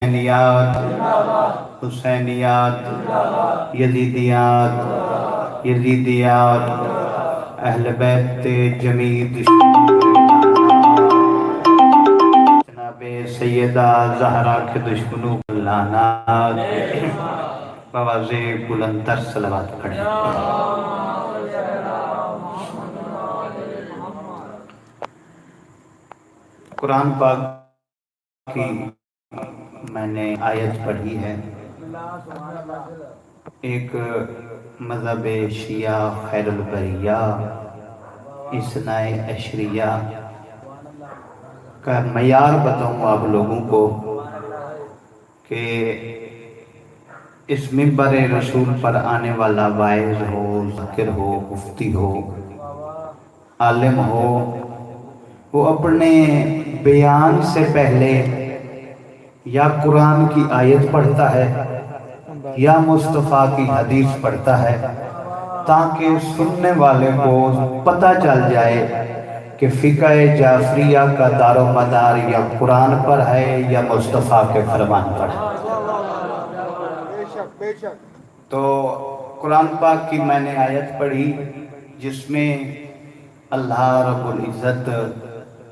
حسینیات، حسینیات، یزیدیات، یزیدیات، اہل بیت جمید جناب سیدہ زہرا کے دشمنوں کو لعنات۔ بواضح بلندر صلوات پڑھیں۔ قرآن پاک کی میں نے آیت پڑھی ہے، ایک مذہب شیعہ خیر البریہ اثنائے عشریہ کا معیار بتاؤں آپ لوگوں کو کہ اس منبر رسول پر آنے والا واعظ ہو، ذکر ہو، مفتی ہو، عالم ہو، وہ اپنے بیان سے پہلے یا قرآن کی آیت پڑھتا ہے یا مصطفیٰ کی حدیث پڑھتا ہے تاکہ سننے والے کو پتہ چل جائے کہ فقہ جعفریہ کا دار و مدار یا قرآن پر ہے یا مصطفیٰ کے فرمان پر ہے۔ تو قرآن پاک کی میں نے آیت پڑھی جس میں اللہ رب العزت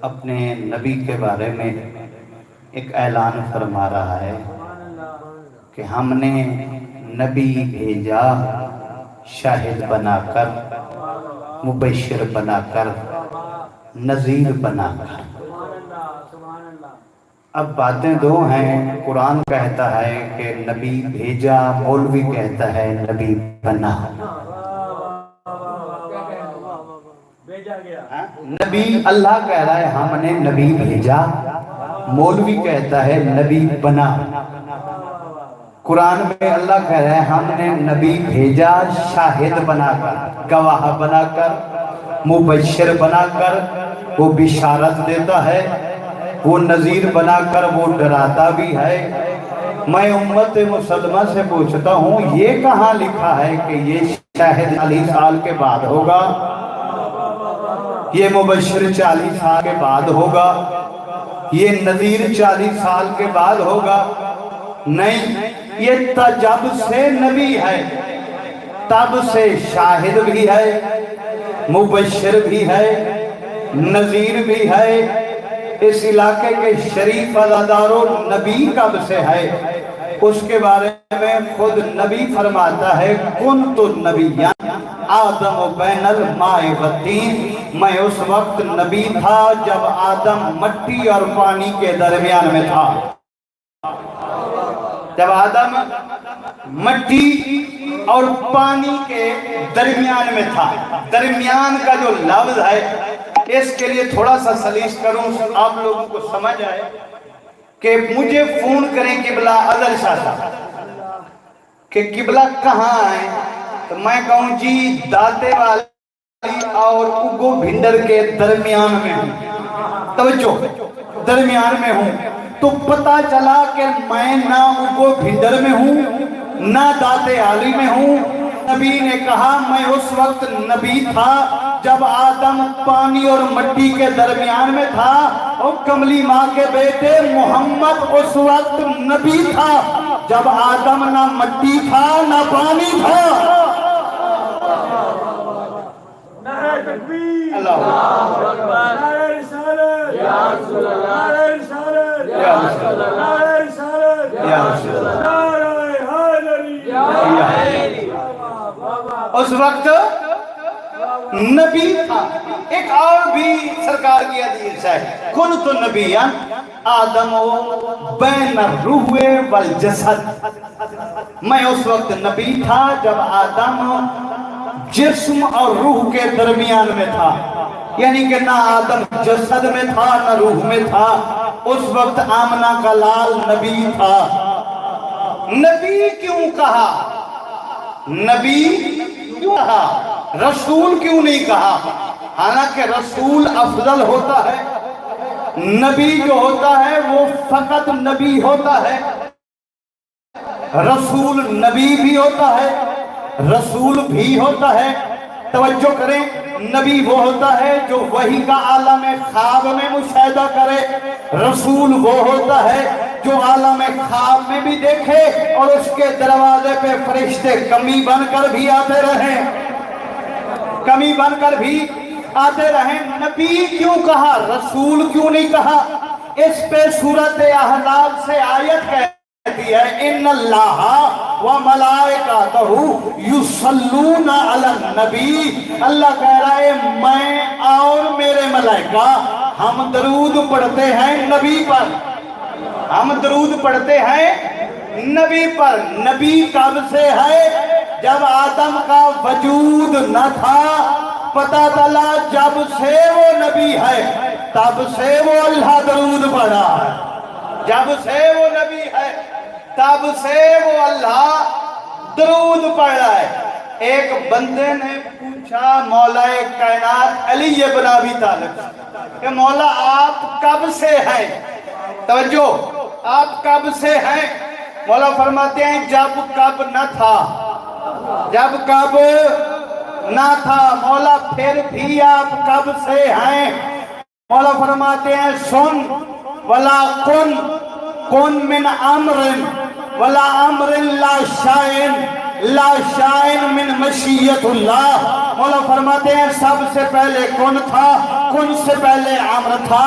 اپنے نبی کے بارے میں ایک اعلان فرما رہا ہے کہ ہم نے نبی بھیجا شاہد بنا کر، مبشر بنا کر، نذیر بنا کر۔ اب باتیں دو ہیں، قرآن کہتا ہے کہ نبی بھیجا، مولوی کہتا ہے نبی بنا۔ نبی اللہ کہہ رہا ہے ہم نے نبی بھیجا، مولوی کہتا ہے نبی بنا۔ قرآن میں اللہ کہہ رہا ہے ہم نے نبی بھیجا شاہد بنا کر، گواہ بنا کر، مبشر بنا کر، وہ بشارت دیتا ہے، وہ نذیر بنا کر وہ ڈراتا بھی ہے۔ میں امت مسلمہ سے پوچھتا ہوں یہ کہاں لکھا ہے کہ یہ شاہد 40 سال کے بعد ہوگا، یہ مبشر 40 سال کے بعد ہوگا، یہ نذیر 40 سال کے بعد ہوگا؟ نہیں، یہ جب سے نبی ہے تب سے شاہد بھی ہے، مبشر بھی ہے، نذیر بھی ہے۔ اس علاقے کے شریف ازاداروں نبی کب سے ہے؟ اس کے بارے میں خود نبی فرماتا ہے کنت نبیًا آدم بین الماء والطین، میں اس وقت نبی تھا جب آدم مٹی اور پانی کے درمیان میں تھا۔ جب آدم مٹی اور پانی کے درمیان میں تھا، درمیان کا جو لفظ ہے اس کے لیے تھوڑا سا سلیس کروں آپ لوگوں کو سمجھ آئے کہ مجھے فون کریں قبلہ اظہر شاہ صاحب کہ قبلہ کہاں آئے تو میں کہوں جی داتے والی اور اگو بھنڈر کے درمیان میں ہوں، توجہ درمیان میں ہوں۔ تو پتہ چلا کہ میں نہ اگو بھنڈر میں ہوں نہ داتے عالی میں ہوں۔ نبی نے کہا میں اس وقت نبی تھا جب آدم پانی اور مٹی کے درمیان میں تھا، اور کملی ماں کے بیٹے محمد اس وقت نبی تھا جب آدم نہ مٹی تھا نہ پانی تھا۔ نعرہ تکبیر، اللہ اکبر، نعرہ رسالت، یا رسول اللہ، نعرہ رسالت، یا رسول اللہ، نعرہ رسالت، یا رسول اللہ، نعرہ حیدری، یا حیدری۔ اس وقت نبی تھا۔ ایک اور بھی سرکار کی حدیث ہے کنت نبیًا آدم بین الروح والجسد، میں اس وقت نبی تھا جب آدم جسم اور روح کے درمیان میں تھا، یعنی کہ نہ آدم جسد میں تھا نہ روح میں تھا۔ اس وقت آمنہ کا لال نبی تھا۔ نبی کیوں کہا؟ نبی کیوں کہا؟ رسول کیوں نہیں کہا؟ حالانکہ رسول افضل ہوتا ہے، نبی جو ہوتا ہے وہ فقط نبی ہوتا ہے۔ رسول نبی بھی ہوتا ہے، رسول بھی ہوتا ہے، توجہ کریں، نبی وہ ہوتا ہے جو وحی کا عالم خواب میں مشاہدہ کرے، رسول وہ ہوتا ہے جو عالم خواب میں بھی دیکھے اور اس کے دروازے پہ فرشتے کمی بن کر بھی آتے رہیں، کمی بن کر بھی آتے رہیں۔ نبی کیوں کہا، رسول کیوں نہیں کہا؟ اس پہ سورۃ احزاب سے آیت کہتی ہے ان اللہ و ملائکتہ یصلون علی النبی، اللہ کہہ رہا ہے میں اور میرے ملائکہ ہم درود پڑھتے ہیں نبی پر، ہم درود پڑھتے ہیں نبی پر۔ نبی کب سے ہے؟ جب آدم کا وجود نہ تھا، پتہ چلا جب سے وہ نبی ہے تب سے وہ اللہ درود پڑھا ہے، جب سے وہ نبی ہے تب سے وہ اللہ درود پڑھ رہا ہے۔ ایک بندے نے پوچھا مولا کائنات علی بن ابی طالب کہ مولا آپ کب سے ہیں؟ توجہ، آپ کب سے ہیں؟ مولا فرماتے ہیں جب کب نہ تھا، جب کب نہ تھا۔ مولا پھر بھی آپ کب سے ہیں؟ مولا فرماتے ہیں سن ولا کن کن من امر ولا امر لا شائن لا شائن من مشیت اللہ۔ مولا فرماتے ہیں سب سے پہلے کن تھا، کن سے پہلے امر تھا،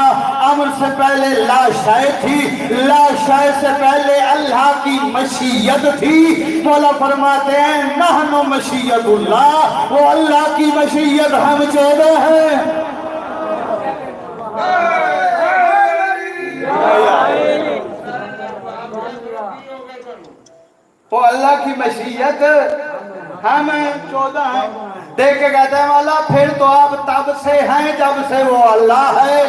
امر سے پہلے لا شائع تھی، لا شائع سے پہلے اللہ کی مشیت تھی۔ مولا فرماتے ہیں نحن مشیت اللہ، وہ اللہ کی مشیت ہم چودہ ہیں۔ وہ اللہ کی مشیت ہم 14 ہیں۔ دیکھ کے کہتا ہے مولا پھر تو آپ تب سے ہیں جب سے وہ اللہ ہے،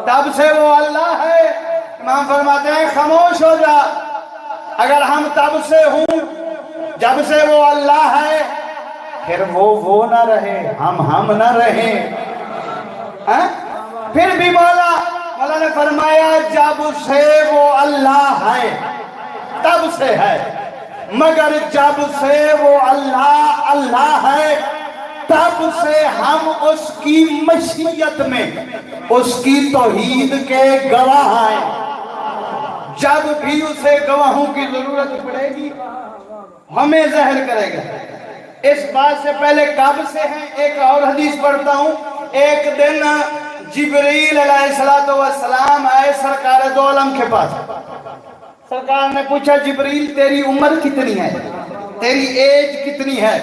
تب سے وہ اللہ ہے۔ امام فرماتے ہیں خاموش ہو جا، اگر ہم تب سے ہوں جب سے وہ اللہ ہے پھر وہ نہ رہے، ہم نہ رہیں۔ پھر بھی مولا نے فرمایا جب سے وہ اللہ ہے تب سے ہے، مگر جب سے وہ اللہ ہے تب سے ہم اس کی مشیت میں اس کی توحید کے گواہ ہیں۔ جب بھی اسے گواہوں کی ضرورت پڑے گی ہمیں ظاہر کرے گا۔ اس بات سے پہلے کب سے ہیں ایک اور حدیث پڑھتا ہوں۔ ایک دن جبریل علیہ السلام آئے سرکار دو عالم کے پاس۔ سرکار نے پوچھا جبریل تیری عمر کتنی ہے، تیری ایج کتنی ہے؟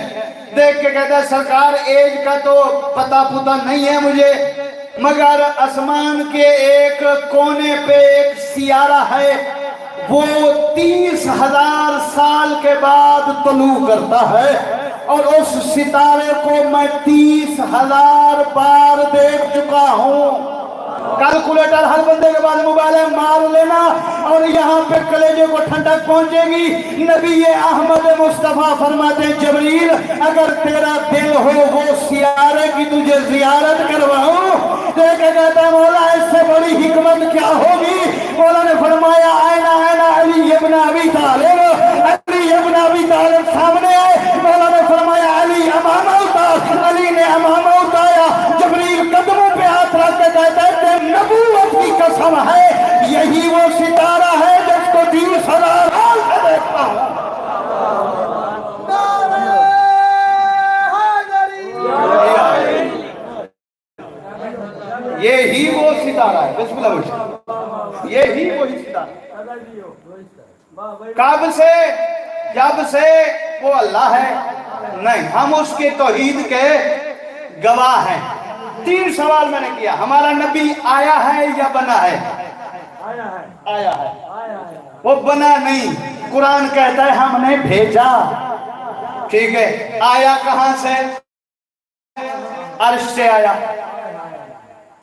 دیکھ کے کہتا ہے سرکار ایج کا تو پتہ نہیں ہے مجھے، مگر آسمان کے ایک کونے پہ ایک سیارہ ہے، وہ 30,000 سال کے بعد طلوع کرتا ہے اور اس ستارے کو میں 30,000 بار دیکھ چکا ہوں۔ کیلکولیٹر ہر بندے کے بعد موبائل ہے مار لینا اور یہاں پہ کلیجے کو ٹھنڈک پہنچے گی۔ نبی احمد مصطفیٰ فرماتے ہیں جبریل اگر تیرا دل ہو وہ سیارے کی تجھے زیارت کرواؤں۔ دیکھ کے کہتا ہے مولا اس سے بڑی حکمت کیا ہوگی؟ مولا نے فرمایا آئینہ علی ابن ابی طالب، علی ابن ابی طالب سامنے آئے۔ مولا نے فرمایا علی امامہ اتار، علی نے امامہ اتایا۔ جبریل قدموں پہ ہاتھ رکھ کے کہتا ہے نبوت کی قسم ہے یہی وہ ستارہ ہے جس کو 30,000 سال سے دیکھتا ہوں۔ یہی وہ ستارہ ہے، بسم اللہ بچہ، یہی وہی ستارہ۔ کب سے؟ جب سے وہ اللہ ہے؟ نہیں، ہم اس کے توحید کے گواہ ہیں۔ 3 سوال میں نے کیا، ہمارا نبی آیا ہے یا بنا ہے؟ آیا ہے، وہ بنا نہیں۔ قرآن کہتا ہے ہم نے بھیجا، ٹھیک ہے، آیا کہاں سے؟ عرش سے آیا۔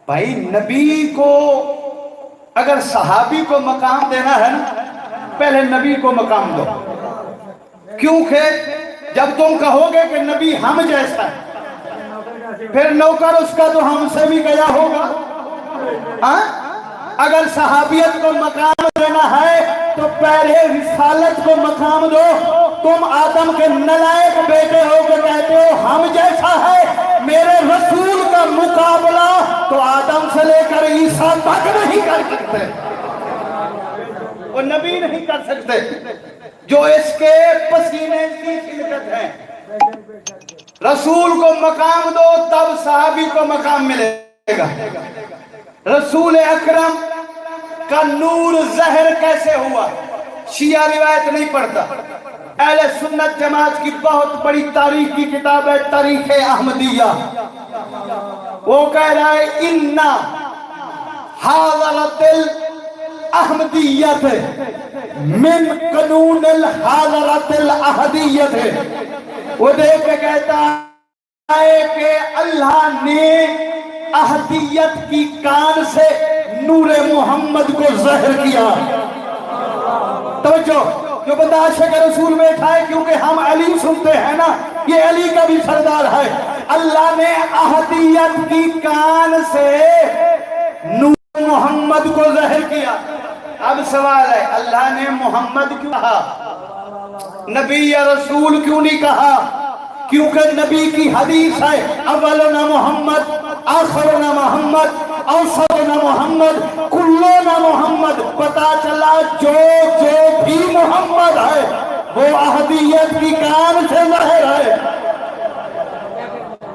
بھائی نبی کو اگر صحابی کو مقام دینا ہے نا پہلے نبی کو مقام دو، کیونکہ جب تم کہو گے کہ نبی ہم جیسا ہے پھر نوکر اس کا تو ہم سے بھی گیا ہوگا۔ اگر صحابیت کو مقام دینا ہے تو پہلے رسالت کو مقام دو، تم آدم کے نلائق بیٹے ہو کے کہتے ہو ہم جیسا ہے، میرے رسول کا مقابلہ تو آدم سے لے کر عیسیٰ تک نہیں کر سکتے، وہ نبی نہیں کر سکتے جو اس کے پسینے کی خلقت ہے۔ رسول کو مقام دو تب صحابی کو مقام ملے گا۔ رسول اکرم کا نور ظاہر کیسے ہوا؟ شیعہ روایت نہیں پڑھتا، اہل سنت جماعت کی بہت بڑی تاریخ کی کتاب ہے تاریخ احمدیہ، وہ کہہ رہا ہے اِنَّا حَاضَرَتِ الْأَحْمَدِيَّةِ مِنْ قَنُونِ الْحَاضَرَتِ الْأَحْدِيَّةِ، وہ دیکھ کے کہتا ہے کہ اللہ نے احدیت کی کان سے نور محمد کو ظاہر کیا۔ توجہ، جو بندہ عاشق رسول بیٹھا ہے کیونکہ ہم علی سنتے ہیں نا، یہ علی کا بھی سردار ہے، اللہ نے احدیت کی کان سے نور محمد کو ظاہر کیا۔ اب سوال ہے اللہ نے محمد کیوں کہا، نبی یا رسول کیوں نہیں کہا؟ کیونکہ نبی کی حدیث ہے اولنا محمد، آخرنا محمد، اوسطنا محمد، کلنا محمد۔ پتا چلا جو بھی محمد ہے وہ احدیت کی کان سے ظاہر ہے،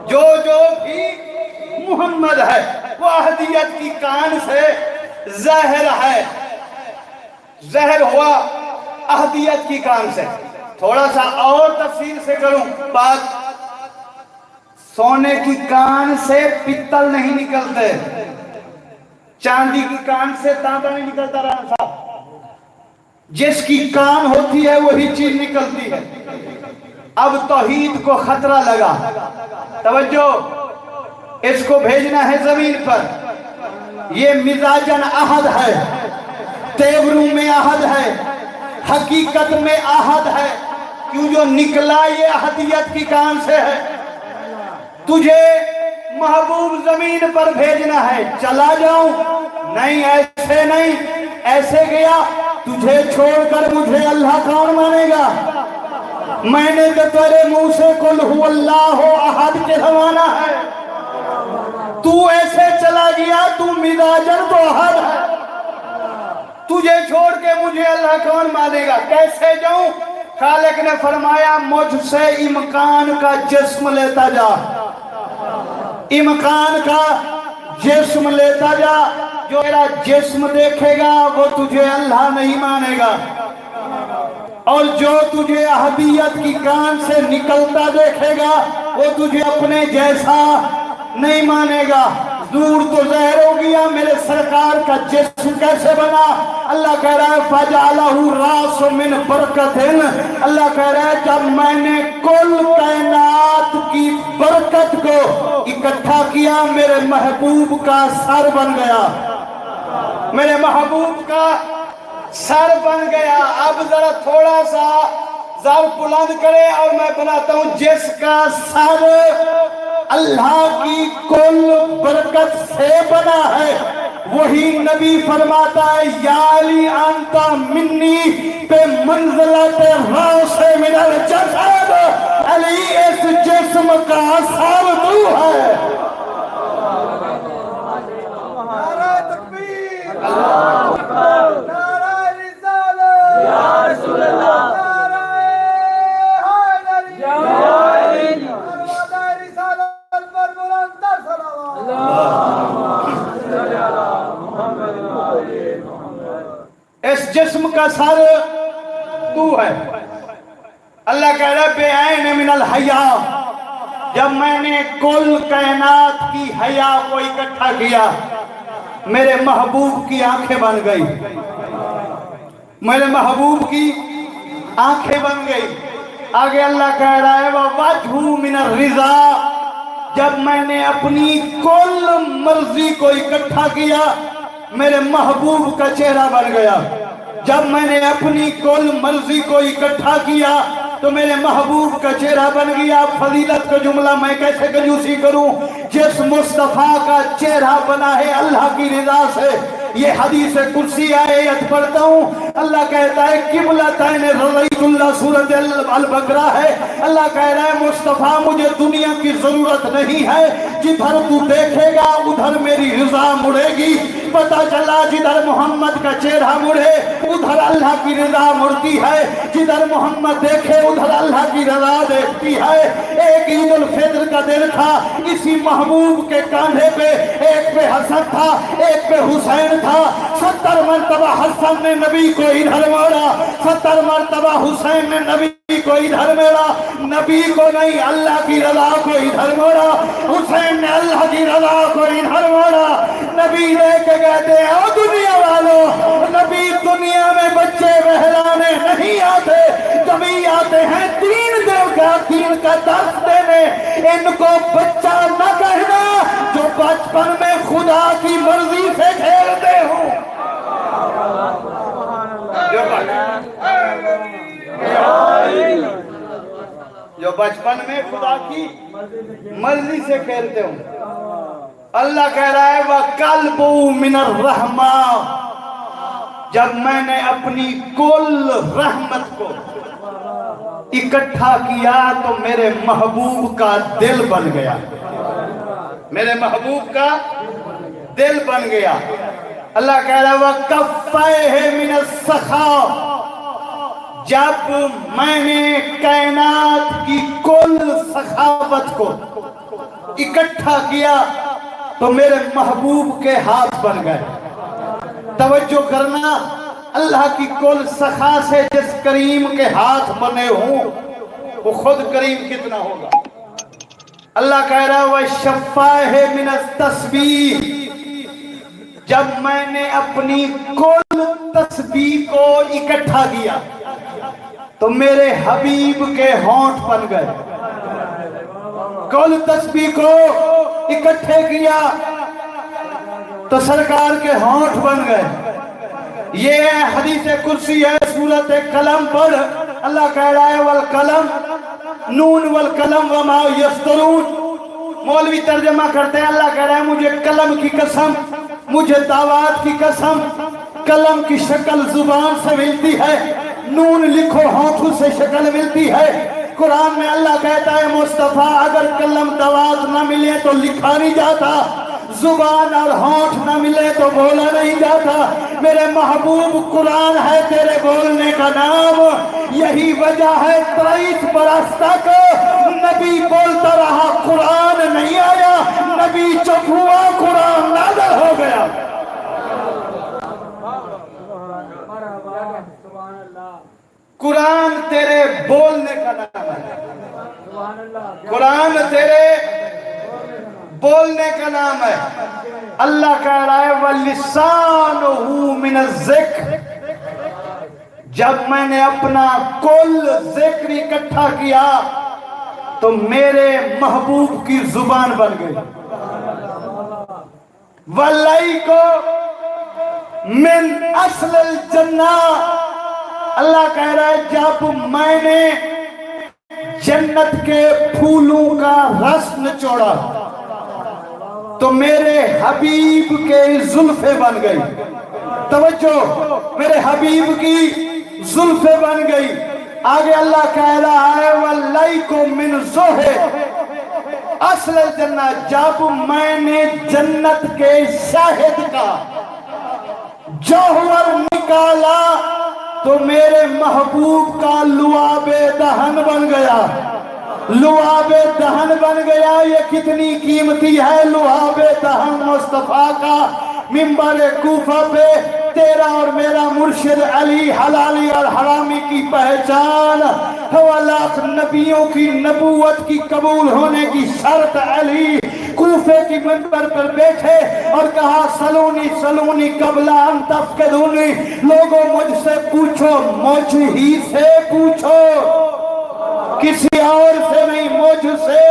جو بھی محمد ہے وہ احدیت کی کان سے ظاہر ہے، ظاہر ہوا احدیت کی کان سے۔ تھوڑا سا اور تفصیل سے کروں بات، سونے کی کان سے پتل نہیں نکلتے، چاندی کی کان سے تانبا نہیں نکلتا رہا صاحب، جس کی کان ہوتی ہے وہی چیز نکلتی ہے۔ اب توحید کو خطرہ لگا، توجہ، اس کو بھیجنا ہے زمین پر، یہ مزاجن احد ہے، تیوروں میں احد ہے، حقیقت میں احد ہے، کیوں جو نکلا یہ احدیت کی کان سے ہے۔ تجھے محبوب زمین پر بھیجنا ہے، چلا جاؤں؟ نہیں، ایسے نہیں، ایسے گیا تجھے چھوڑ کر مجھے اللہ کون مانے گا؟ میں نے تو تیرے منہ سے قل هو اللہ احد کہوانا ہے، تو ایسے چلا گیا، تو مزاجن تو احد ہے، تجھے چھوڑ کے مجھے اللہ کون مانے گا؟ کیسے جاؤں؟ خالق نے فرمایا مجھ سے امکان کا جسم لیتا جا، امکان کا جسم لیتا جا، جو میرا جسم دیکھے گا وہ تجھے اللہ نہیں مانے گا، اور جو تجھے احدیت کی کان سے نکلتا دیکھے گا وہ تجھے اپنے جیسا نہیں مانے گا۔ دور تو ظاہر ہو گیا، میرے سرکار کا جسم کیسے بنا؟ اللہ کہہ رہا ہے فَجَعَلَهُ رَاسُ مِنْ بَرْكَةٍ، اللہ کہہ رہا ہے جب میں نے کل کائنات کی برکت کو اکٹھا کیا میرے محبوب کا سر بن گیا، میرے محبوب کا سر بن گیا۔ اب ذرا تھوڑا سا ذر بلند کرے اور میں بناتا ہوں جس کا سر اللہ کی کل برکت سے بنا ہے، وہی نبی فرماتا ہے یا علی انتا منی پہ منزلت راس من الجسد، علی اس جسم کا سر تو ہے۔ نعرہ تکبیر، اللہ اکبر، نعرہ رسالت یا رسول اللہ، اس جسم کا سر تو ہے۔ اللہ کہہ رہا ہے بے عین من الحیا، جب میں نے کل کائنات کی حیا کو اکٹھا کیا میرے محبوب کی آنکھیں بن گئی، میرے محبوب کی آنکھیں بن گئی۔ آگے اللہ کہہ رہا ہے وَوَجْهُ مِنَ الرِّضَا، جب میں نے اپنی کل مرضی کو اکٹھا کیا میرے محبوب کا چہرہ بن گیا۔ جب میں نے اپنی کل مرضی کو اکٹھا کیا تو میرے محبوب کا چہرہ بن گیا۔ فضیلت کا جملہ میں کیسے کنجوسی کروں؟ جس مصطفیٰ کا چہرہ بنا ہے اللہ کی رضا سے، یہ حدیث کرسی آیت پڑھتا ہوں، اللہ کہتا ہے قبلتین رضیت اللہ، سورۃ البقرہ ہے۔ اللہ کہہ رہا ہے مصطفیٰ مجھے دنیا کی ضرورت نہیں ہے، جدھر تو دیکھے گا ادھر میری رضا مڑے گی۔ پتہ چلا جدھر محمد کا چہرہ مڑے ادھر اللہ کی رضا مڑتی ہے، جدھر محمد دیکھے ادھر اللہ کی رضا دیکھتی ہے۔ ایک عید الفطر کا دن تھا، اسی محبوب کے کاندھے پہ ایک پہ حسن تھا ایک پہ حسین تھا۔ 70 مرتبہ حسن نے نبی کو ادھر موڑا، 70 مرتبہ حسین نے نبی کو ادھر موڑا، نبی کو نہیں اللہ کی رضا کو ادھر موڑا، حسین نے اللہ کی رضا کو ادھر موڑا۔ نبی لے کے کہتے ہیں او دنیا والوں، نبی دنیا میں بچے بہلانے نہیں آتے، کبھی آتے ہیں دین کا درس دینے۔ ان کو بچہ نہ کہنا جو بچپن میں خدا کی مرضی سے کھیلتے ہوں۔ جو بچپن میں خدا کی مرضی سے کھیلتے ہوں۔ اللہ کہہ رہا ہے وَقَلْبُ مِنَ الرَّحْمَةِ، جب میں نے اپنی کل رحمت کو اکٹھا کیا تو میرے محبوب کا دل بن گیا، میرے محبوب کا دل بن گیا۔ اللہ کہہ رہا ہے وَكَفَّيْهِ مِنَ السَّخَاءِ، جب میں نے کائنات کی کل سخاوت کو اکٹھا کیا تو میرے محبوب کے ہاتھ بن گئے۔ توجہ کرنا، اللہ کی کل سخا سے جس کریم کے ہاتھ بنے ہوں وہ خود کریم کتنا ہوگا۔ اللہ کہہ رہا ہے وَشَفَّاهِ مِنَ التَّسْبِيحِ، جب میں نے اپنی کل تسبیح کو اکٹھا کیا تو میرے حبیب کے ہونٹ بن گئے۔ کل تسبیح کو اکٹھے کیا تو سرکار کے ہونٹ بن گئے۔ یہ حدیث کرسی ہے، سورۃ قلم پڑھ۔ اللہ کہہ رہا ہے والقلم، نون والقلم وما یسطرون۔ مولوی ترجمہ کرتے ہیں، اللہ کہہ رہا ہے مجھے قلم کی قسم، مجھے دعوات کی قسم، قلم کی شکل زبان سے ملتی ہے، نون لکھو ہونٹوں سے شکل ملتی ہے۔ قرآن میں اللہ کہتا ہے مصطفیٰ اگر قلم دعوات نہ ملے تو لکھا نہیں جاتا، زبان اور ہونٹ نہ ملے تو بولا نہیں جاتا۔ میرے محبوب قرآن ہے تیرے بولنے کا نام، یہی وجہ ہے 23 برس تک نبی بولتا رہا، قرآن نہیں آیا، نبی چپ ہوا، قرآن نازل ہو گیا۔ قرآن تیرے بولنے کا نام ہے، قرآن تیرے بولنے کا نام ہے۔ اللہ کہہ رہا ہے وَلِسَانُهُ مِنَ الذِّکْرِ، جب میں نے اپنا کل ذکر اکٹھا کیا تو میرے محبوب کی زبان بن گئی۔ وَاللَّيْكُ مِنْ أَصْلِ الْجَنَّةِ، اللہ کہہ رہا ہے جب میں نے جنت کے پھولوں کا رس نچوڑا تو میرے حبیب کے زلفیں بن گئی۔ توجہ، میرے حبیب کی زلفیں بن گئی۔ آگے اللہ کہہ رہا ہے وَاللَّيْكُ مِنْ زُهْرِ اصل الجنہ، جب میں نے جنت کے شاہد کا جوہر نکالا تو میرے محبوب کا لعاب دہن بن گیا، لعاب دہن بن گیا۔ یہ کتنی قیمتی ہے لعاب دہن مصطفیٰ کا۔ منبر کوفہ پہ تیرا اور میرا مرشد علی حلالی اور حرامی کی پہچان، 1,00,000 نبیوں کی نبوت کی قبول ہونے کی شرط علی کوفے کی منبر پر بیٹھے اور کہا سلونی سلونی قبل ان تفقدونی، لوگوں مجھ سے پوچھو، مجھ ہی سے پوچھو، کسی اور سے نہیں، مجھ سے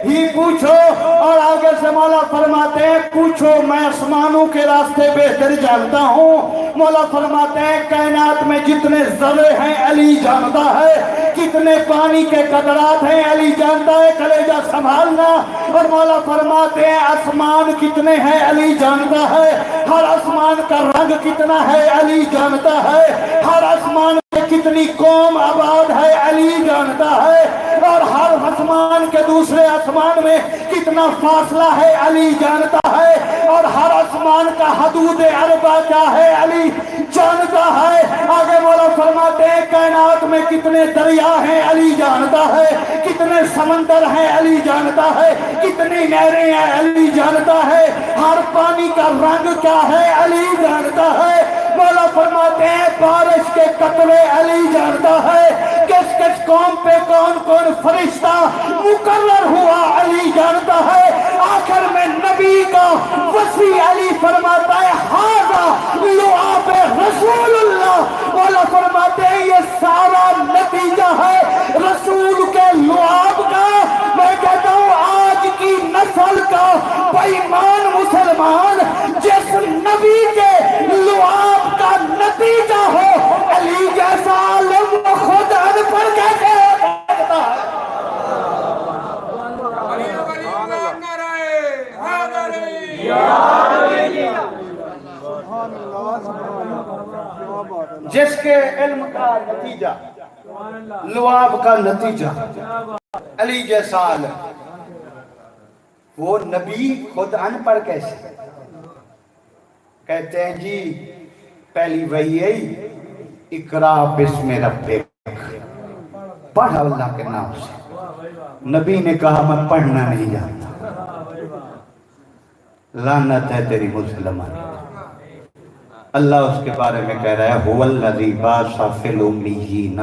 ہی پوچھو۔ اور آگے سے مولا فرماتے ہیں پوچھو، میں آسمانوں کے راستے بہتر جانتا ہوں، مولا فرماتے ہیں کائنات میں جتنے ذرے ہیں علی جانتا ہے، کتنے پانی کے قطرات ہیں علی جانتا ہے، کلیجہ سنبھالنا۔ اور مولا فرماتے ہیں آسمان کتنے ہیں علی جانتا ہے، ہر آسمان کا رنگ کتنا ہے علی جانتا ہے، ہر آسمان میں کتنی قوم آباد ہے علی جانتا ہے، اور ہر آسمان کے دوسرے آسمان میں کتنا فاصلہ ہے علی جانتا ہے، اور ہر آسمان کا حدود اربع کیا ہے علی جانتا ہے۔ آگے مولا فرماتے ہیں کائنات میں کتنے دریا ہیں علی جانتا ہے، کتنے سمندر ہیں علی جانتا ہے، کتنی نہریں ہیں علی جانتا ہے، ہر پانی کا رنگ کیا ہے علی جانتا ہے۔ مولا فرماتے ہیں بارش کے قطرے علی جانتا ہے، کس کس قوم پہ کون کون فرشتہ مقرر ہوا علی جانتا ہے۔ آخر میں نبی کا وصی علی فرماتا ہے ھذا لعاب رسول اللہ۔ مولا فرماتے ہیں یہ سارا نتیجہ ہے رسول کے لعاب کا۔ میں کہتا ہوں آج کی نسل کا بے ایمان مسلمان جس نبی کے لعاب کا نتیجہ ہو علی جیسا عالم خود ان پڑھ کیسے ہو سکتا ہے؟ جس کے علم کا نتیجہ لعاب کا نتیجہ علی جیسا عالم، وہ نبی خود ان پڑھ کیسے؟ کہتے ہیں جی پہلی وحی آئی اقرا بسم ربک، پڑھ اللہ کے نام سے۔ نبی نے کہا میں پڑھنا نہیں جانتا۔ لعنت ہے تیری مسلمان۔ اللہ اس کے بارے میں کہہ رہا ہے هو الذی بعث فی الامیین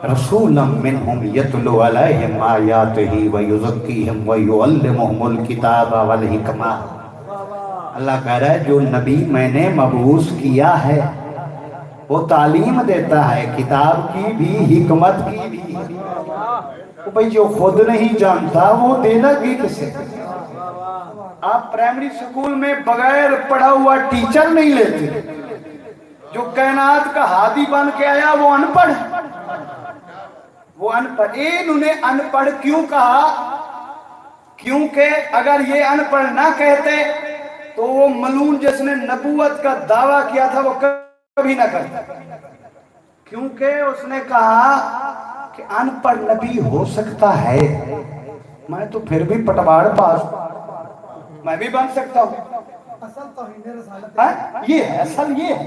رسولا منہم یتلو علیہم آیاتہ ویزکیہم ویعلمہم الکتاب والحکمہ۔ اللہ کہہ رہا ہے جو نبی میں نے مبعوث کیا ہے وہ تعلیم دیتا ہے، کتاب کی بھی حکمت کی بھی۔ بھئی جو خود نہیں جانتا وہ دینا کی کسے؟ آپ پرائمری سکول میں بغیر پڑھا ہوا ٹیچر نہیں لیتے۔ جو کائنات کا ہادی بن کے آیا وہ ان پڑھ، وہ ان پڑھ۔ انہوں نے ان پڑھ کیوں کہا؟ کیونکہ اگر یہ ان پڑھ نہ کہتے تو وہ ملعون جس نے نبوت کا دعویٰ کیا تھا وہ کبھی نہ کرتا، کیونکہ اس نے کہا کہ ان پڑھ نبی ہو سکتا ہے، میں تو پھر بھی پٹوار پاس میں بھی بن سکتا ہوں۔ یہ ہے اصل، یہ ہے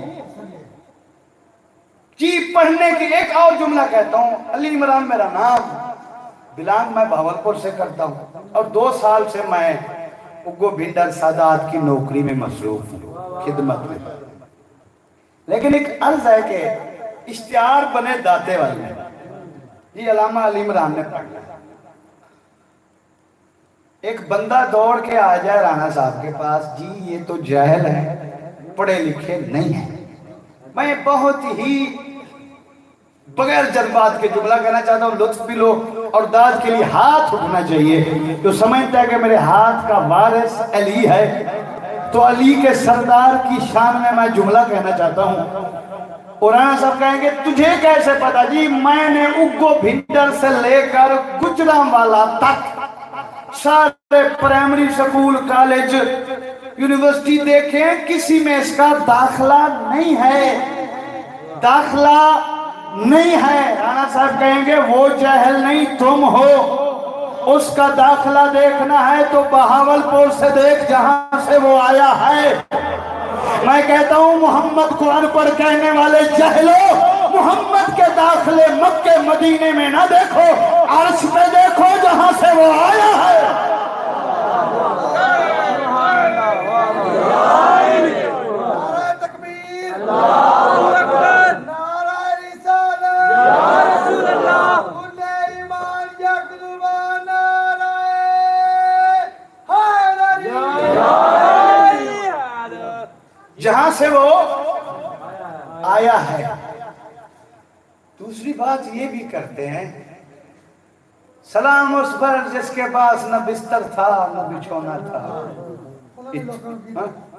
جی۔ پڑھنے کی ایک اور جملہ کہتا ہوں، علی عمران میرا نام، بلانگ میں بھاولپور سے کرتا ہوں، اور 2 سال سے میں اگو بھنڈر سادات کی نوکری میں مصروف ہوں، خدمت میں۔ لیکن ایک عرض ہے کہ اشتہار بنے داتے والے جی علامہ علی عمران نے پڑھنا۔ ایک بندہ دوڑ کے آ جائے رانا صاحب کے پاس، جی یہ تو جاہل ہے، پڑھے لکھے نہیں ہیں۔ میں بہت ہی بغیر جذبات کے جملہ کہنا چاہتا ہوں، لطف بھی لو، اور داد کے لیے ہاتھ اٹھنا چاہیے۔ جو سمجھتا ہے کہ میرے ہاتھ کا وارث علی ہے تو علی کے سردار کی شان میں جملہ کہنا چاہتا ہوں۔ اور رانا صاحب کہیں گے تجھے کیسے پتا؟ جی میں نے اگو بھنڈر سے لے کر گجرانوالا تک سارے پرائمری سکول، کالج، یونیورسٹی دیکھیں، کسی میں اس کا داخلہ نہیں ہے، داخلہ نہیں ہے۔ رانا صاحب کہیں گے وہ جاہل نہیں تم ہو، اس کا داخلہ دیکھنا ہے تو بہاولپور سے دیکھ جہاں سے وہ آیا ہے۔ میں کہتا ہوں محمد کو ان پڑھ کہنے والے جاہلو، محمد کے داخلے مکے مدینے میں نہ دیکھو، عرش پہ دیکھو جہاں سے وہ آیا ہے۔ نعرہ تکبیر، اللہ اکبر، نعرہ رسالت، یا رسول اللہ، کل ایمان یکذبان، نعرہ حیدری، جہاں سے وہ آیا ہے۔ دوسری بات یہ بھی کرتے ہیں، سلام اس پر جس کے پاس نہ بستر تھا نہ بچھونا تھا۔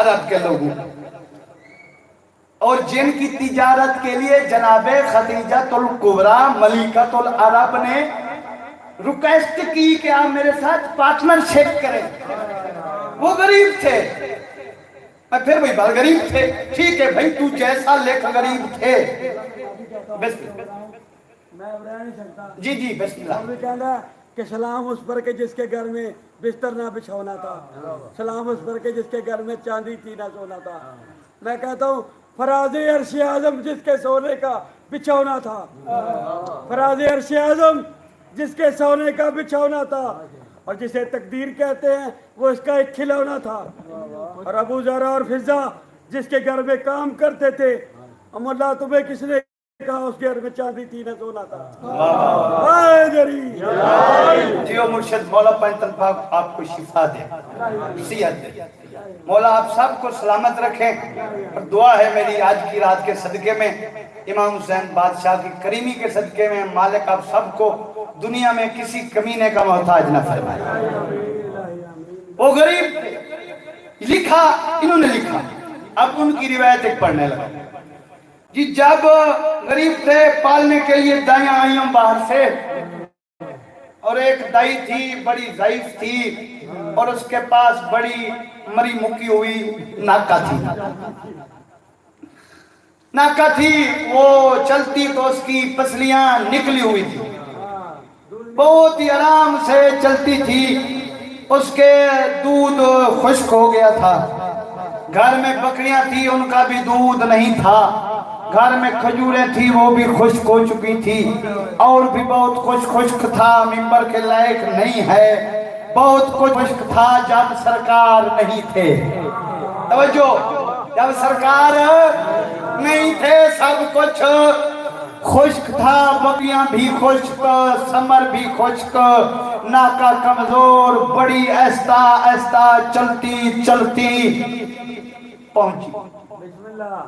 عرب کے لوگوں اور جن کی تجارت کے لیے جناب خدیجہ الکبریٰ ملکۃ العرب نے ریکویسٹ کی کہ آپ میرے ساتھ پارٹنرشپ کریں. وہ غریب تھے, پھر وہی بات غریب تھے, ٹھیک ہے بھائی تو جیسا لکھ غریب تھے. جی جی بسم اللہ. کہ سلام اس پر کہ جس کے گھر میں بستر نہ بچھونا تھا, سلام اس پر کہ جس کے گھر میں چاندی تھی نہ سونا تھا. میں کہتا ہوں فراز عرش اعظم جس کے سونے کا بچھونا تھا, فراز عرش اعظم جس کے سونے کا بچھونا تھا, اور جسے تقدیر کہتے ہیں وہ اس کا ایک کھلونا تھا. اور ابو ذر اور فضہ جس کے گھر میں کام کرتے تھے, ام اللہ تمہیں کس نے کہا اس گھر میں چاندی تھی نہ سونا تھا. جیو مرشد مولا پنجتن پاک آپ کو شفا دے, صحت دے. مولا آپ سب کو سلامت رکھیں. اور دعا ہے میری آج کی رات کے صدقے میں, امام حسین بادشاہ کی کریمی کے صدقے میں, مالک آپ سب کو دنیا میں کسی کمینے کا محتاج نہ فرمائے. وہ غریب لکھا, انہوں نے لکھا, اب ان کی روایت ایک پڑھنے لگا. جی جب غریب تھے پالنے کے لیے دائیاں آئیں باہر سے, اور ایک دائی تھی بڑی ضعیف تھی, اور اس کے پاس بڑی مری مکی ہوئی ناکہ تھی. وہ چلتی تو اس کی پسلیاں نکلی ہوئی تھی, بہت ہی آرام سے چلتی تھی. اس کے دودھ خشک ہو گیا تھا. گھر میں بکریاں تھی, ان کا بھی دودھ نہیں تھا. گھر میں کھجوریں تھی, وہ بھی خشک ہو چکی تھی. اور بھی بہت خشک تھا, ممبر کے لائق نہیں ہے. بہت خشک تھا جب سرکار نہیں تھے. توجہ, جب سرکار نہیں تھے سب کچھ خشک تھا. بکریاں بھی خشک, سمر بھی خشک, ناکہ کمزور, بڑی آہستہ آہستہ چلتی چلتی پہنچی. بسم اللہ.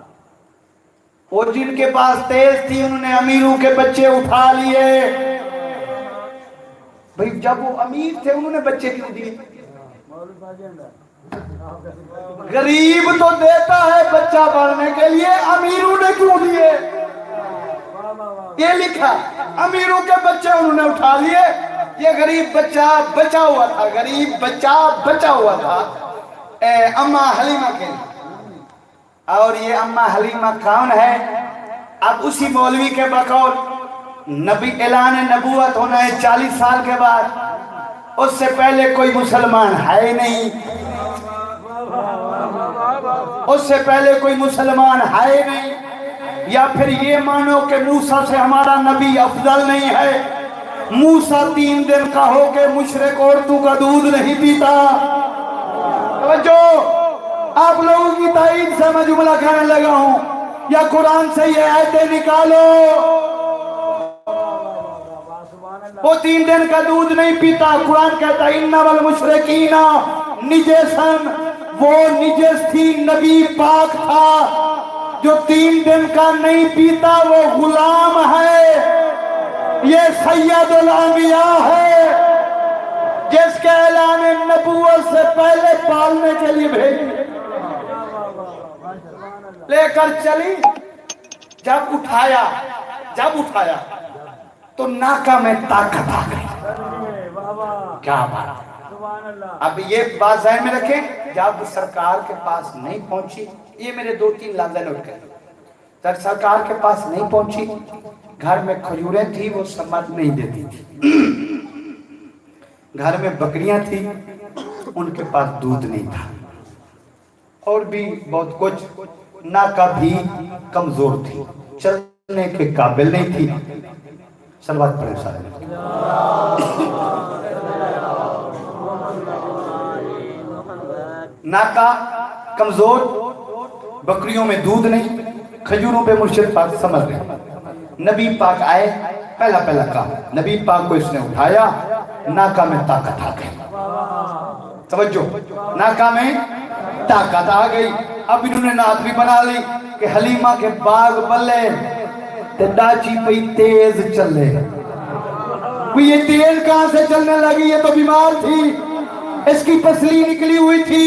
وہ جن کے پاس تیز تھی انہوں نے امیروں کے بچے اٹھا لیے. بھئی جب وہ امیر تھے انہوں نے بچے کیوں دیے؟ غریب تو دیتا ہے بچہ پڑھنے کے لیے, امیروں نے کیوں دیے؟ یہ لکھا امیروں کے بچے انہوں نے اٹھا لیے. یہ غریب بچہ بچا ہوا تھا, غریب بچہ بچا ہوا تھا اماں حلیمہ کے لیے. اور یہ اماں حلیمہ کون ہے؟ اب اسی مولوی کے بقول نبی اعلان نبوت ہونا ہے 40 سال کے بعد. اس سے پہلے کوئی مسلمان ہے نہیں, اس سے پہلے کوئی مسلمان ہے نہیں. یا پھر یہ مانو کہ موسیٰ سے ہمارا نبی افضل نہیں ہے. موسیٰ 3 دن کا ہو کے مشرک عورتوں کا دودھ نہیں پیتا. توجہ, آپ لوگوں کی تائید سے میں جملہ کہنے لگا ہوں, یا قرآن سے یہ آیتیں نکالو. وہ 3 دن کا دودھ نہیں پیتا. قرآن کہتا ہے اِنَّ وَالْمُشْرِكِينَ نِجَسًا, وہ نجس تھی. نبی پاک تھا جو 3 دن کا نہیں پیتا, وہ غلام ہے. یہ سید الانبیاء ہے جس کے اعلان نبوت سے پہلے پالنے کے لیے بھیجی, لے کر چلی. جب اٹھایا تو ناکہ میں طاقت آ گئی. کیا بات. اب یہ بات ذہن میں رکھیں, جب سرکار کے پاس نہیں پہنچی, یہ میرے 2-3 لفظ نوٹ کریں. جب سرکار کے پاس نہیں پہنچی, گھر میں کھجوریں تھی, وہ سمجھ نہیں دیتی تھی. گھر میں بکریاں تھی, ان کے پاس دودھ نہیں تھا. اور بھی بہت کچھ. ناکہ بھی کمزور تھی, چلنے کے قابل نہیں تھی. صلوات پڑھیں سارے. ناکہ کمزور, بکریوں میں دودھ نہیں, کھجوروں پہ مرشد پاک سمجھ رہے. نبی پاک آئے, پہلا کام نبی پاک کو اس نے اٹھایا. ناکہ میں طاقت آ گئی. توجہ, ناکہ میں طاقت آ گئی. اب انہوں نے نعت بھی بنا لی کہ حلیمہ کے باغ بلے تے ڈاچی پہ تیز چلے. یہ تیز کہاں سے چلنے لگی؟ یہ تو بیمار تھی, اس کی پسلی نکلی ہوئی تھی.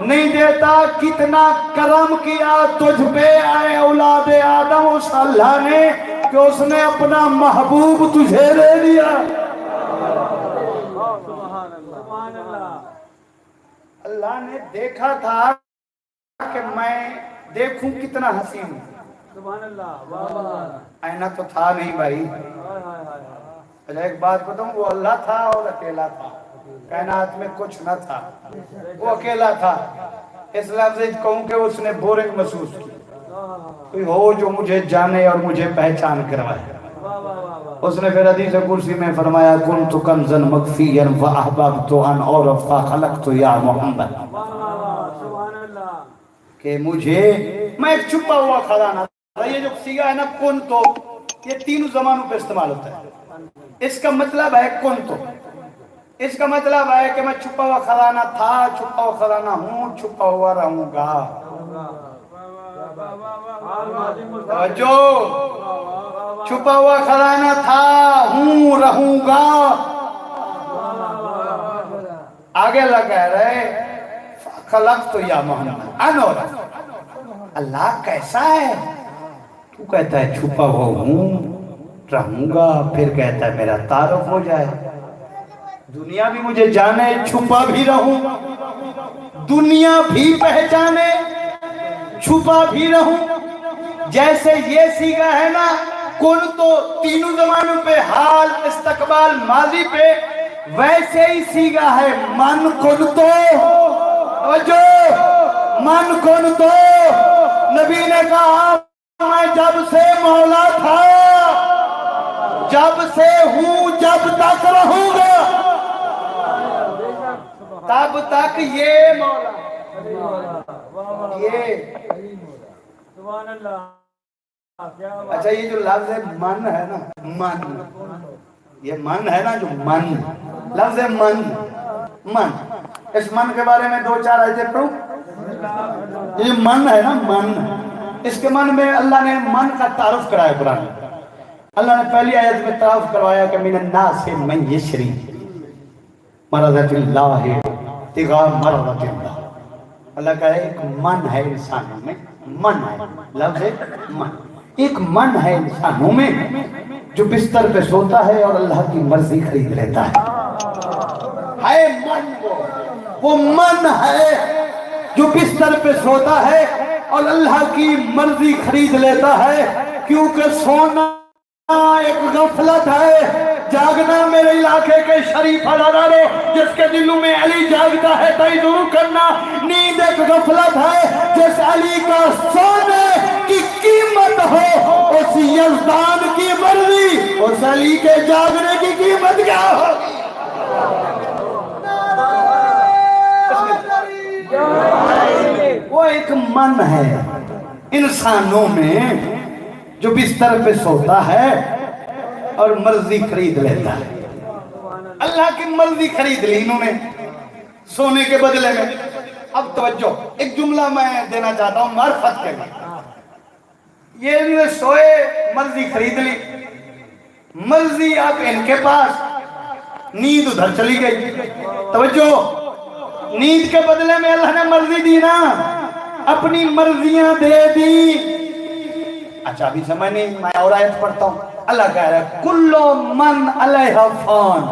نہیں دیتا کتنا کرم کیا تجھ پہ اے اولاد آدم اس اللہ نے کہ اس نے اپنا محبوب تجھے دے دیا. اللہ نے دیکھا تھا کہ میں دیکھوں کتنا حسین ہوں. آئینہ تو تھا نہیں بھائی. اچھا ایک بات بتاؤں, وہ اللہ تھا اور اکیلا تھا, کائنات میں کچھ نہ تھا, وہ اکیلا تھا. اس لفظ کہوں کہ اس نے بورنگ محسوس کی, کوئی ہو جو مجھے جانے اور مجھے پہچان کروائے. اس نے پھر حدیث قدسی میں فرمایا کنت کنزا مخفیا فاحببت ان اعرف فخلقت یا محمد, کہ مجھے میں ایک چھپا ہوا خزانہ تھا. یہ جو سیگا ہے نا کن تو, یہ تینوں زمانوں پہ استعمال ہوتا ہے. اس کا مطلب ہے کن تو, اس کا مطلب ہے کہ میں چھپا ہوا خزانہ تھا, چھپا ہوا خزانہ ہوں, چھپا ہوا رہوں گا. جو چھپا ہوا خزانہ تھا, ہوں, رہوں گا. آگے لگا رہے خلقت یا محمد انور. اللہ کیسا ہے؟ تو کہتا ہے چھپا ہوا ہوں, رہوں گا, پھر کہتا ہے میرا تعارف ہو جائے, دنیا بھی مجھے جانے, چھپا بھی رہوں, دنیا بھی پہچانے, چھپا بھی رہوں. جیسے یہ سیگا ہے نا کن تو تینوں زمانوں پہ, حال, استقبال, ماضی پہ, ویسے ہی سیگا ہے من کن تو. جو من کن تو نبی نے کہا میں جب سے مولا تھا, جب سے ہوں, جب تک رہوں گا, تب تک یہ مولا. یہ اچھا یہ جو لفظ ہے من ہے نا, من, یہ من ہے نا جو من, لفظ ہے من, من. اس من کے بارے میں دو چار آیتیں پڑھوں. یہ من ہے نا من, اس کے من میں اللہ نے من کا تعارف کرایا قرآن میں. اللہ نے پہلی آیت میں تعارف کروایا کہ من الناس من یشری مرضات اللہ ابتغاء مرضات اللہ. اللہ کا ایک من ہے انسانوں میں, من ہے, لفظ ہے من. ایک من ہے انسانوں میں جو بستر پہ سوتا ہے اور اللہ کی مرضی خرید لیتا ہے. من وہ من ہے جو بستر پہ سوتا ہے اور اللہ کی مرضی خرید لیتا ہے. کیونکہ سونا ایک غفلت ہے, جاگنا میرے علاقے کے شریف ہزارے جس کے دلوں میں علی جاگتا ہے تئی ضرور کرنا. نیند ایک غفلت ہے, جس علی کا سونے کی قیمت ہو اس یزدان کی مرضی, اس علی کے جاگنے کی قیمت کیا ہو. وہ ایک من ہے انسانوں میں جو بستر پہ سوتا ہے اور مرضی خرید لیتا ہے. اللہ کی مرضی خرید لی انہوں نے سونے کے بدلے میں. اب توجہ, ایک جملہ میں دینا چاہتا ہوں معرفت کے لیے. یہ انہوں نے سوئے, مرضی خرید لی, مرضی اب ان کے پاس, نیند ادھر چلی گئی. توجہ, نیند کے بدلے میں اللہ نے مرضی دی نا, اپنی مرضیاں دے دی. اچھا ابھی سمجھ نہیں, میں اور آیت پڑھتا ہوں. اللہ کہہ رہا ہے کلو من علیہ فان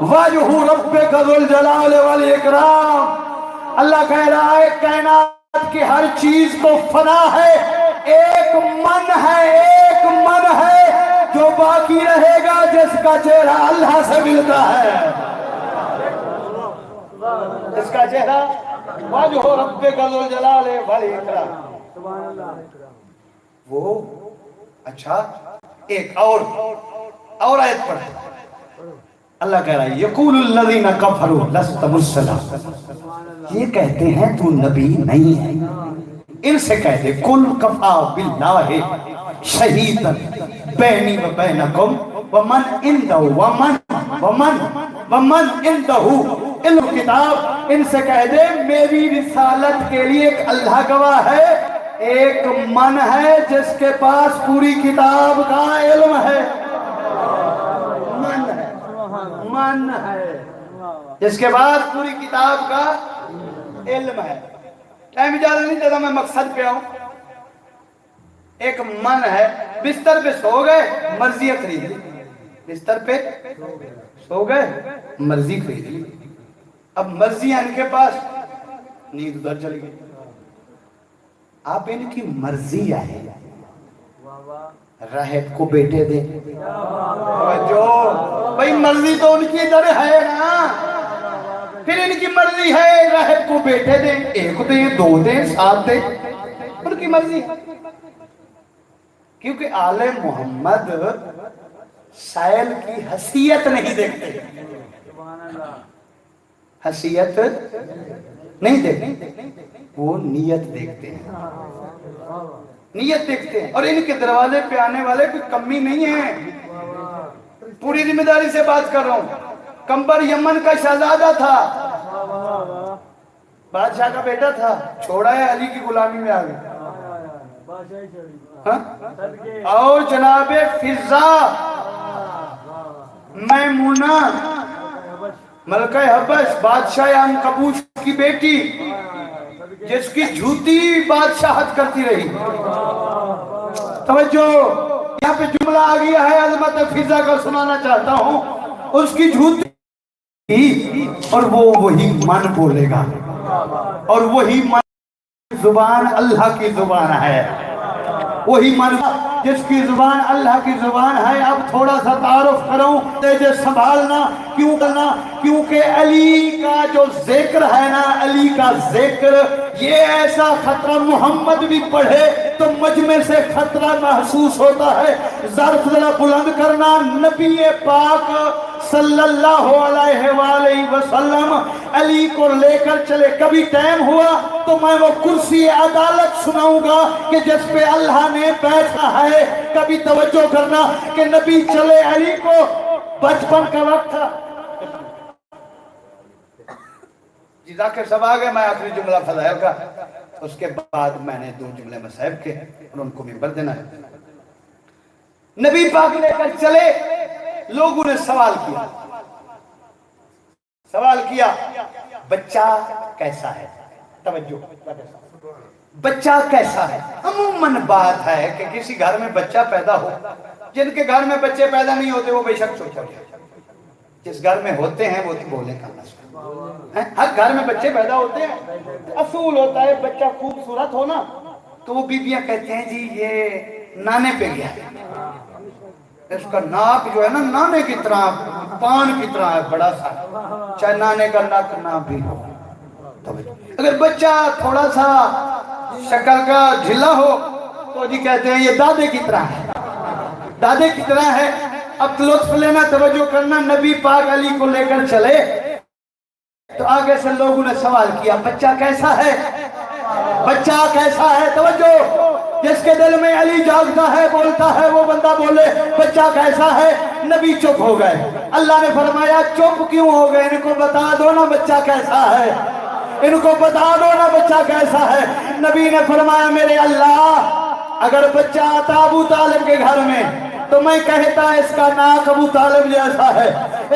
وجہ ربک ذو الجلال والاکرام. اللہ کہہ رہا ہے کائنات کی ہر چیز کو فنا ہے, ایک من ہے, ایک من ہے جو باقی رہے گا جس کا چہرہ اللہ سے ملتا ہے. اس کا چہرہ وجہ ربک ذو الجلال والاکرام. وہ اچھا ایک اور آیت پڑھ. اللہ کہہ رہا ہے یقول الذین کفروا لست مرسلا, یہ کہتے ہیں تو نبی نہیں ہے. ان سے کہتے قل کفا باللہ شہیدا بینی و بینکم ومن عنده ومن عنده علم کتاب. ان سے کہہ دے میری رسالت کے لیے ایک اللہ گواہ ہے, ایک من ہے جس کے پاس پوری کتاب کا علم ہے. من ہے, من ہے جس کے پاس پوری کتاب کا علم ہے. ٹائم اجازت نہیں دیتا میں مقصد پہ آؤں. ایک من ہے, بستر پہ سو گئے مرضی خرید لی, بستر پہ سو گئے مرضی خرید لی. اب مرضی ان کے پاس, نیند ادھر چلی گئی. آپ ان کی مرضی ہے راہب کو بیٹے دیں. جو بھائی مرضی تو ان کی ادھر ہے نا, پھر ان کی مرضی ہے راہب کو بیٹے دیں, ایک دیں دو دیں سات دیں, ان کی مرضی. کیونکہ آل محمد سائل کی حیثیت نہیں دیکھتے, حیثیت نہیں دیکھتے, وہ نیت دیکھتے ہیں, نیت دیکھتے ہیں. اور ان کے دروازے پہ آنے والے کوئی کمی نہیں ہے, پوری ذمہ داری سے بات کر رہا ہوں. کمبر یمن کا شہزادہ تھا, بادشاہ کا بیٹا تھا, چھوڑا ہے علی کی غلامی میں آ گیا. اور جناب فضا میمونہ ملکہ حبش بادشاہ عنقبوس کی بیٹی, جس کی جھوٹی بادشاہت کرتی رہی. توجہ, یہاں پہ جملہ آ گیا ہے عظمت فضا کا سنانا چاہتا ہوں. اس کی جھوٹی اور وہ وہی من بولے گا, اور وہی من زبان اللہ کی زبان ہے, وہی من جس کی زبان اللہ کی زبان ہے. اب تھوڑا سا تعارف کروں, تیجے سنبھالنا, کیوں کرنا, کیونکہ علی کا جو ذکر ہے نا, علی کا ذکر یہ ایسا خطرہ, محمد بھی پڑھے تو مجمع سے خطرہ محسوس ہوتا ہے. ظرف ذرا بلند کرنا, نبی پاک صلی اللہ علیہ وآلہ وسلم علی کو لے کر چلے. کبھی ٹائم ہوا تو میں وہ کرسی عدالت سناؤں گا کہ جس پہ اللہ نے بیٹھا ہے. کبھی توجہ کرنا کہ نبی چلے, علی کو بچپن کا وقت تھا. جی ذاکر صاحب آ گئے, میں آخری جملہ فضائل کا, اس کے بعد میں نے دو جملے مصائب کے اور ان کو منبر دینا ہے. نبی پاک لے کر چلے, لوگوں نے سوال کیا بچہ کیسا ہے. توجہ, بچہ کیسا ہے. عموماً بات ہے کہ کسی گھر میں بچہ پیدا ہو, جن کے گھر میں بچے پیدا نہیں ہوتے وہ بے شک چھوٹے ہوتے, جس گھر میں ہوتے ہیں وہ تو بولے کا مسئلہ. ہر گھر میں بچے پیدا ہوتے ہیں, اصول ہوتا ہے بچہ خوبصورت ہونا, تو وہ بیویاں کہتے ہیں جی یہ نانے پہ گیا, اس کا ناک جو ہے نا نانے کی طرح, پان کی طرح ہے, بڑا سا, چاہے نانے کا ناک نہ بھی ہو. اگر بچہ تھوڑا سا شکل کا ڈھیلا ہو تو جی کہتے ہیں یہ دادے کی طرح ہے, دادے کی طرح ہے. اب لطف لینا, توجہ کرنا, نبی پاک علی کو لے کر چلے تو آگے سے لوگوں نے سوال کیا بچہ کیسا ہے, بچہ کیسا ہے. توجہ, جس کے دل میں علی جاگتا ہے بولتا ہے وہ بندہ بولے بچہ کیسا ہے. نبی چپ ہو گئے. اللہ نے فرمایا چپ کیوں ہو گئے, ان کو بتا دو نا بچہ کیسا ہے, ان کو بتا دو نا بچہ کیسا ہے. نبی نے فرمایا میرے اللہ, اگر بچہ آتا ابو طالب کے گھر میں تو میں کہتا اس کا ناک ابو طالب جیسا ہے,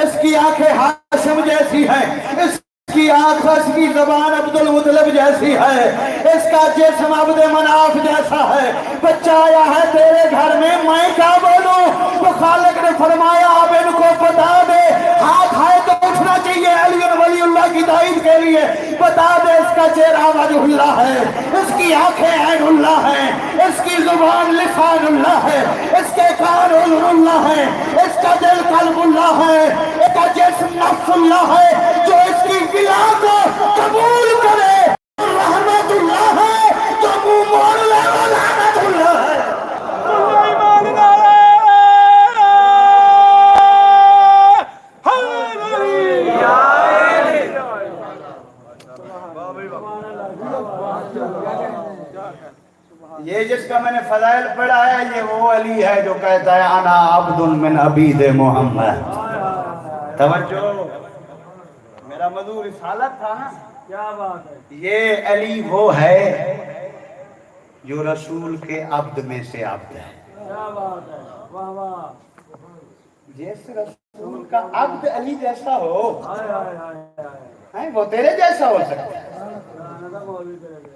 اس کی آنکھیں ہاشم جیسی ہیں, اس کی آنکھ, اس کی زبان عبد المطلب جیسی ہے, اس کا جسم عبد مناف جیسا ہے. بچہ آیا ہے تیرے گھر میں کیا بولوں. تو خالق نے فرمایا اب ان کو بتا دے, ہاتھ ہے تو اٹھنا چاہیے علی ولی اللہ کی تائید کے لیے. بتا دے اس کا چہرہ وجہ اللہ ہے, اس کی آنکھیں عین اللہ ہیں, اس کی زبان لسان اللہ ہے, اس کے کان عذر اللہ ہے, اس کا دل قلب اللہ ہے, اس کا جسم نفس اللہ ہے. جو اس کی گلا کو قبول کرے رحمت اللہ ہے, جو منہ موڑ لے وہ لعنت اللہ ہے. یہ جس کا میں نے فضائل پڑھا ہے یہ وہ علی ہے جو کہتا ہے انا عبد من عبید محمد. توجہ, میرا موضوع رسالت تھا نا, کیا بات ہے. یہ علی وہ ہے جو رسول کے عبد میں سے عبد ہے. کیا بات ہے, واہ واہ. جیسے رسول کا عبد علی جیسا ہو, ہائے ہائے ہائے ہائے. وہ تیرے جیسا ہو سکتا ہے.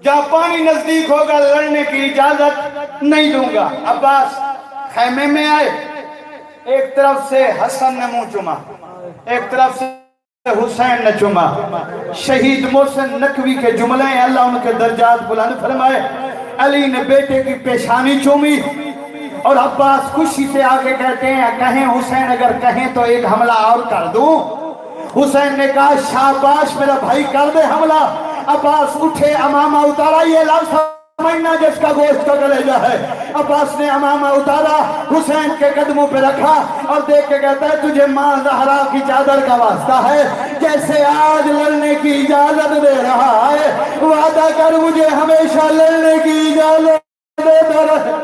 جہاں پانی نزدیک ہوگا لڑنے کی اجازت نہیں دوں گا۔ عباس خیمے میں آئے، ایک طرف سے حسن نے منہ چوما، ایک طرف سے حسین نے چوما۔ شہید محسن نقوی کے جملے ہیں، اللہ ان کے درجات بلند فرمائے۔ علی نے بیٹے کی پیشانی چومی اور عباس خوشی سے آگے کہتے ہیں کہیں حسین اگر کہیں تو ایک حملہ اور کر دوں۔ حسین نے کہا شاباش میرا بھائی کر دے حملہ۔ عباس اٹھے، امامہ اتارا، یہ لفظ سمجھنا جس کا گوشت کا کلیجہ ہے۔ عباس نے امامہ اتارا، حسین کے قدموں پہ رکھا اور دیکھ کے کہتا ہے تجھے ماں زہرا کی چادر کا واسطہ ہے، جیسے آج لڑنے کی اجازت دے رہا ہے وعدہ کر مجھے ہمیشہ لڑنے کی اجازت دیتا رہے۔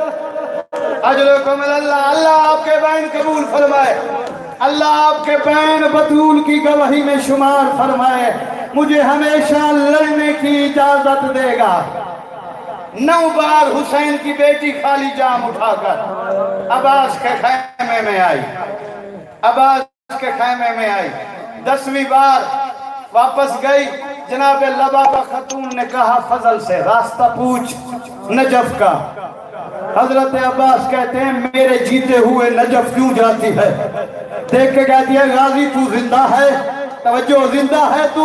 اجرکم اللہ، اللہ آپ کے بین قبول فرمائے، اللہ آپ کے بین بطول کی گواہی میں شمار فرمائے، مجھے ہمیشہ لڑنے کی اجازت دے گا۔ 9 بار حسین کی بیٹی خالی جام اٹھا کر عباس کے خیمے میں آئی، عباس کے خیمے میں آئی۔ 10ویں بار واپس گئی، جناب لبابہ خاتون نے کہا فضل سے راستہ پوچھ نجف کا۔ حضرت عباس کہتے ہیں میرے جیتے ہوئے نجف کیوں جاتی ہے؟ دیکھ کے کہتی ہے غازی تو زندہ ہے، توجہ زندہ ہے، تو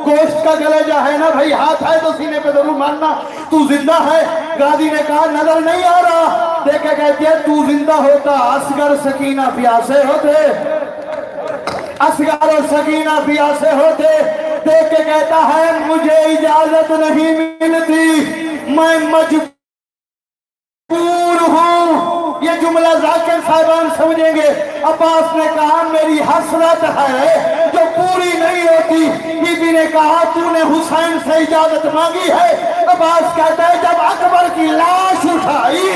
گوشت کا کلیجہ ہے نا بھائی، ہاتھ ہے تو سینے پہ ضرور مارنا، تو زندہ ہے۔ غازی نے کہا نظر نہیں آ رہا، دیکھ کے کہتی ہے تو زندہ ہوتا اصغر سکینہ پیاسے ہوتے، اصغر و سکینہ پیاسے ہوتے۔ دیکھ کے کہتا ہے مجھے اجازت نہیں ملتی، میں مجبور ہوں۔ یہ جملہ ذاکر صاحبان سمجھیں گے۔ عباس نے کہا میری حسرت ہے جو پوری نہیں ہوتی۔ بی بی نے کہا تو نے حسین سے اجازت مانگی ہے؟ عباس کہتا ہے جب اکبر کی لاش اٹھائی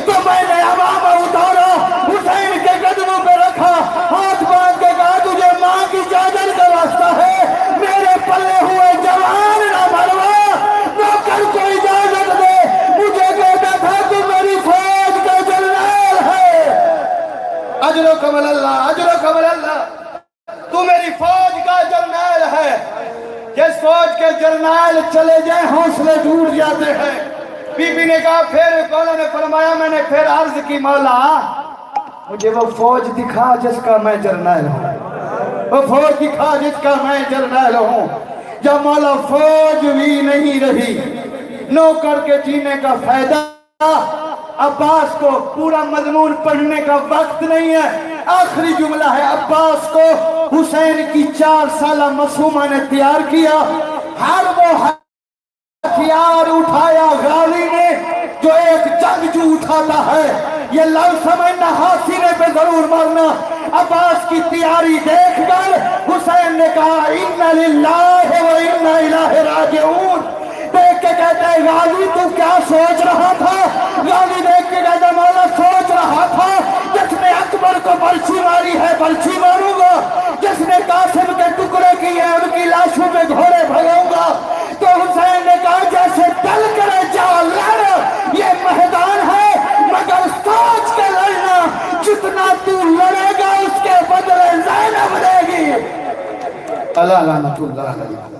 تو میں نے امامہ اتارا، حسین کے قدموں پہ رکھا، ہاتھ باندھ کے کہا تجھے ماں کی چادر کا واسطہ ہے میرے پلے ہوئے جوان نہ مروا، نوکر کو اجازت دے۔ مجھے کہتا تھا تو میری فوج کا جنرل ہے، اجرکم اللہ، اجرکم اللہ، تو میری فوج کا جرنیل ہے۔ جس فوج کے جرنیل چلے جائیں حوصلے ٹوٹ جاتے ہیں۔ بی بی نے کہا پھر مولا نے فرمایا میں نے پھر عرض کی مولا مجھے وہ فوج دکھا جس کا میں جرنیل ہوں، وہ فوج دکھا جس کا میں جرنیل ہوں۔ جب مولا فوج بھی نہیں رہی، نوکر کے جینے کا فائدہ، عباس کو پورا مضمون پڑھنے کا وقت نہیں ہے، آخری جملہ ہے عباس کو حسین کی 4 سالہ معصومہ نے تیار کیا، ہر وہ ہتھیار اٹھایا غازی نے جو ایک جنگجو اٹھاتا ہے، یہ لفظ سمجھنا ہاتھ سینے پہ ضرور مارنا۔ عباس کی تیاری دیکھ کر حسین نے کہا اِنَّ لِلَّهِ وَإِنَّ إِلَيْهِ رَاجِعُونَ۔ دیکھ کے کہتا ہے غازی تو کیا سوچ رہا تھا؟ غازی دیکھ کے کہتا ہے مولا سوچ رہا تھا جس نے اکبر کو برچھی ماری ہے برچھی ماروں گا، جس نے قاسم کے ٹکڑے کیے ہیں ان کی لاشوں پہ گھوڑے بھگاؤں گا۔ تو حسین نے کہا جیسے دل کرے جا لڑ، یہ میدان ہے مگر سوچ کے لڑنا، جتنا تو لڑے گا اس کے بدلے زینب دے گی۔ اللہ لعنت اللہ علیہ۔